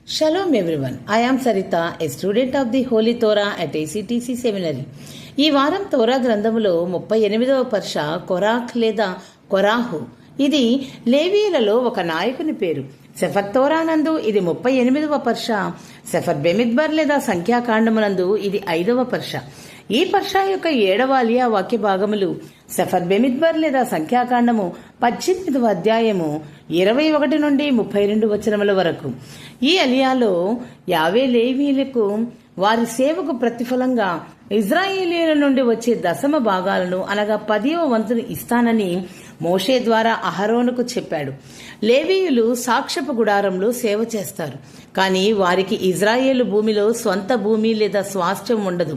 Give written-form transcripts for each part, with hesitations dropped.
Shalom everyone. I am Sarita, a student of the Holy Torah at ACTC Seminary. ఈ వారం తోరా గ్రంథములో 38వ పర్ష కొరాఖ్ లేదా కొరాహు. ఇది లేవీయులలో ఒక నాయకుని పేరు. సెఫర్ తోరానందు ఇది 38వ పర్ష. సెఫర్ బెమిద్బర్ లేదా సంఖ్యాకాండమునందు ఇది 5వ పర్ష. ఈ పర్ష యొక్క 7వ అలియా వాక్య భాగములు సెఫర్ బెమిద్బర్ లేదా సంఖ్యాకాండము 18వ అధ్యాయము 21 నుండి 32 వచనముల వరకు. ఈ అలియాలో యావే లేవీయులకు వారి సేవకు ప్రతిఫలంగా ఇజ్రాయేలీయుల నుండి వచ్చే దశమ భాగాలను అనగా 10వ వంతును ఇస్తానని మోషే ద్వారా అహరోనుకు చెప్పాడు. లేవీయులు సాక్ష్యపు గుడారంలో సేవ చేస్తారు, కానీ వారికి ఇజ్రాయేలు భూమిలో స్వంత భూమి లేదా స్వాస్థ్యం ఉండదు.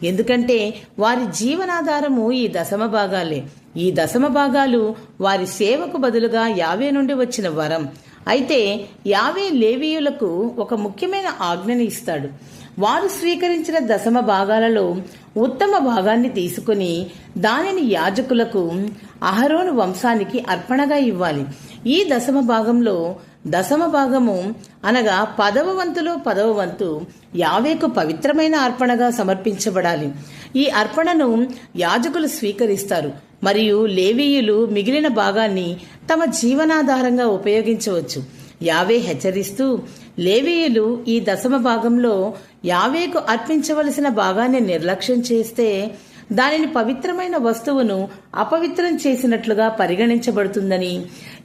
ఎందుకంటే వారి జీవనాధారము ఈ దశమ భాగాలే. ఈ దశమ భాగాలు వారి సేవకు బదులుగా యావే నుండి వచ్చిన వరం. అయితే యావే లేవీయులకు ఒక ముఖ్యమైన ఆజ్ఞని ఇస్తాడు. వారు స్వీకరించిన దశమ భాగాలలో ఉత్తమ భాగాన్ని తీసుకుని దానిని యాజకులకు అహరోను వంశానికి అర్పణగా ఇవ్వాలి. ఈ దశమ భాగంలో దశమ భాగము అనగా 10వ వంతులో 10వ వంతు యావేకు పవిత్రమైన అర్పణగా సమర్పించబడాలి. ఈ అర్పణను యాజకులు స్వీకరిస్తారు మరియు లేవీయులు మిగిలిన భాగాన్ని తమ జీవనాధారంగా ఉపయోగించవచ్చు. యావే హెచ్చరిస్తూ, లేవీయులు ఈ దశమ భాగంలో యావేకు అర్పించవలసిన భాగాన్ని నిర్లక్ష్యం చేస్తే దానిని పవిత్రమైన వస్తువును అపవిత్రం చేసినట్లుగా పరిగణించబడుతుందని,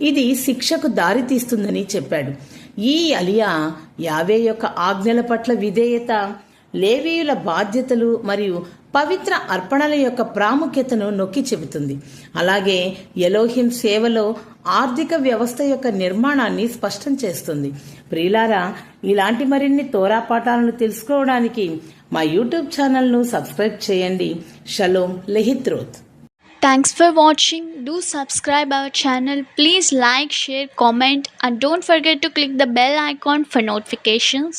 ఇది శిక్షకు దారితీస్తుందని చెప్పాడు. ఈ అలియా యావే యొక్క ఆజ్ఞల పట్ల విధేయత, లేవీయుల బాధ్యతలు మరియు పవిత్ర అర్పణల యొక్క ప్రాముఖ్యతను నొక్కి చెబుతుంది. అలాగే ఎలోహిం సేవలో ఆర్థిక వ్యవస్థ యొక్క నిర్మాణాన్ని స్పష్టం చేస్తుంది. ప్రియులారా, ఇలాంటి మరిన్ని తోరా పాఠాలను తెలుసుకోవడానికి మా యూట్యూబ్ ఛానల్ను సబ్స్క్రైబ్ చేయండి. Shalom లెహిత్రోత్. Thanks for watching. Do subscribe our channel. Please like, share, comment and don't forget to click the bell icon for notifications.